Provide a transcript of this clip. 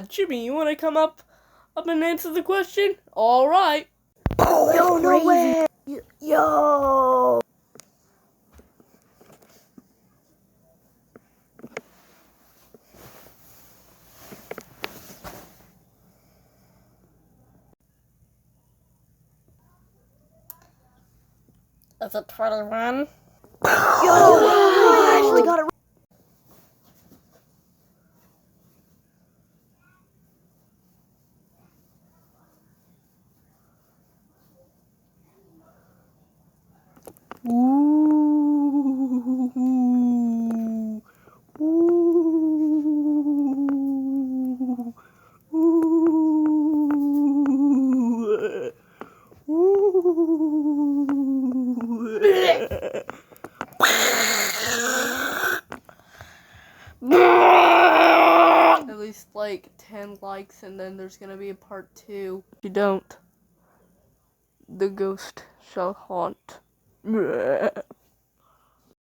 Jimmy, you want to come up and answer the question? All right. Yo, no way. Yo. Is it 21? Yo, I actually got it. At least like 10 likes, and then there's gonna be a part 2. If you don't, the ghost shall haunt.